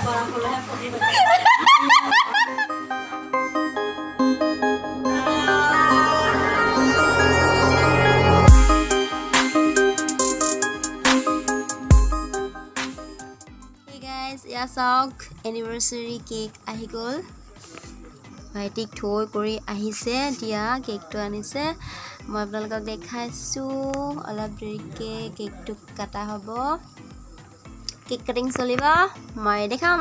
Yeah, চাওক anniversary cake আহি গ'ল ভাইটিক থৈ কৰি আহিছে দিয়া কেকটো আনিছে মই আপোনালোকক দেখাইছোঁ অলপ দেৰিকে কেকটো কাটা হ'ব কেক কাটিং চলিব মই দেখাম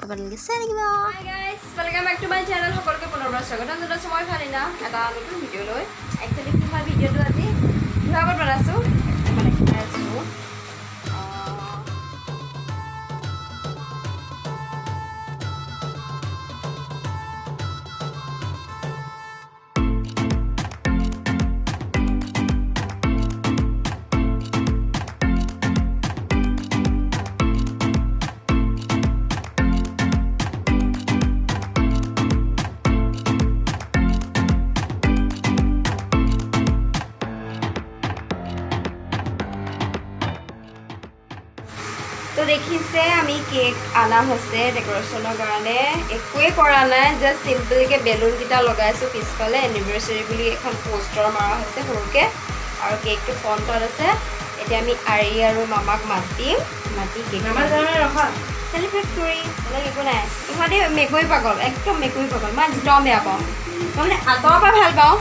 আপোনালোকে চাই থাকিব hi guys welcome back to my channel সকলোকে পুনৰবাৰ স্বাগতম জনাইছোঁ মই ফালিনা এটা নতুন ভিডিঅ' লৈ একচুৱেলি তোমাৰ ভিডিঅ'টো আজি বিভাগত বনাইছোঁ মানে দেখাইছোঁ তো দেখিছে আমি কেক আনা হৈছে ডেকোৰেশ্যনৰ কাৰণে একোৱে কৰা নাই জাষ্ট চিম্পলকৈ বেলুনকেইটা লগাইছোঁ পিছফালে এনিভাৰ্চাৰী বুলি এখন পোষ্টাৰ মাৰা হৈছে সৰুকৈ আৰু কেকটো ফ্ৰণ্টত আছে এতিয়া আমি আৰি আৰু মামাক মাতি কেক চেলিব্ৰেট কৰি বেলেগ একো নাই ইহঁতে মেকুৰী পাগল একদম মেকুৰী পাগল মই একদম বেয়া পাওঁ মই মানে আঁতৰৰ পৰা ভাল পাওঁ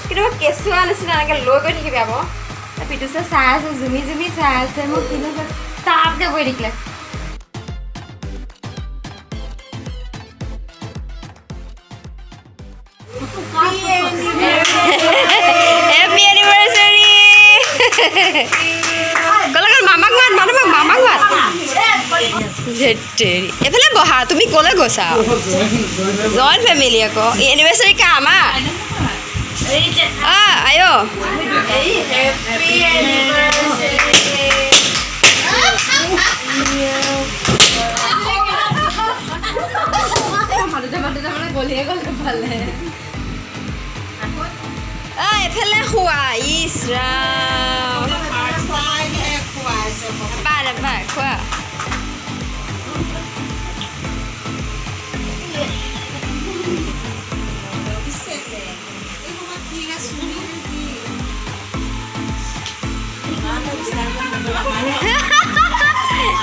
কিন্তু মই কেঁচুৱা নিচিনা এনেকৈ লৈ গৈ থাকি বেয়া পাওঁ পিটুছে চাই আছে জুমি চাই আছে মোক কিন্তু তাপকে বই দিলে হ্যাপি অ্যানিভার্সারি কলকার মামাক মাত জেটেৰি এফালে বহা তুমি কলে গৈছা জইণ্ট ফেমিলি আকৌ এনিভাৰ্চাৰি কা আমাৰ আয়ো হ্যাপি অ্যানিভাৰ্সাৰি এফালে খোৱা ইছৰাম বাৰ খোৱা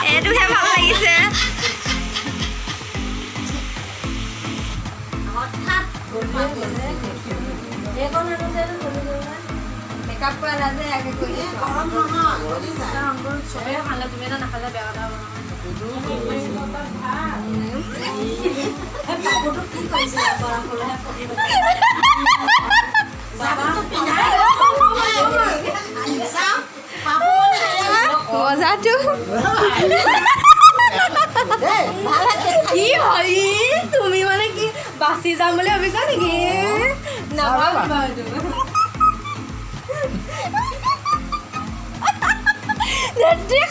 এইটোহে ভাল লাগিছে মেকআপ কৰা নাযায় আগে কৰি চবে খালে তুমি এটা নাখালে বেয়া মজাটো কি হয় তুমি মানে কি বাচি যাম বুলি ভাবিছা নেকি নাভাবিবা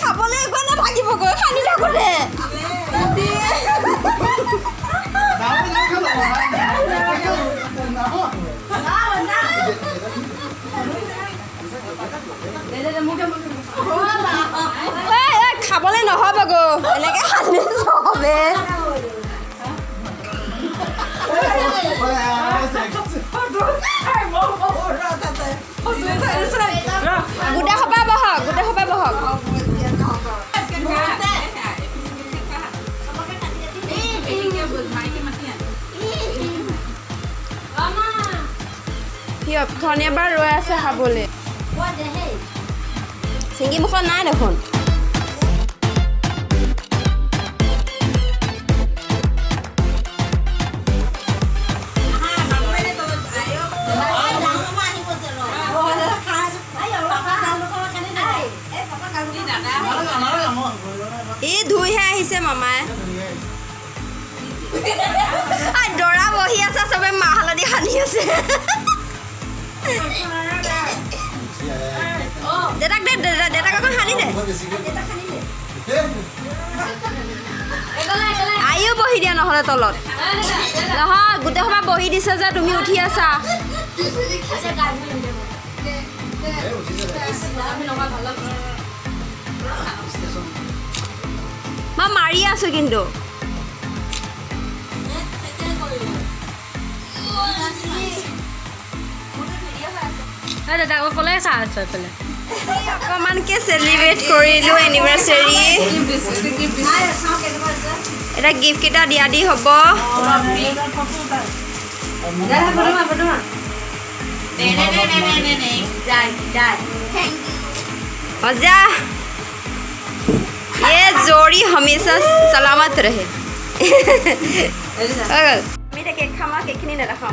খাবলৈ একো নাথাকিবগৈ খানি থাকোঁতে খাবলৈ নহ'বগৈ এনেকৈ খালে চবে গোটেই সবাই বহক সিহঁতখন এবাৰ ৰৈ আছে খাবলৈ চিংগি মুখত নাই দেখোন এই ধুইহে আহিছে মামাই দৰা বহি আছে চবে মাহ হালধি সানি আছে দেউতাক অকণ সানি দে আইও বহি দিয়া নহ'লে তলত নহয় গোটেই সময় বহি দিছে যে তুমি উঠি আছা মই মাৰি আছোঁ কিন্তু দাদা ক'লে চাহ থৈ পেলাই অকণমানকৈ চেলিব্ৰেট কৰিলোঁ এনিভাৰ্চেৰী এটা গিফ্ট কেইটা দিয়া দি হ'ব मजा ये जोड़ी हमेशा सलामत रहे केक खामा केक नहीं रखा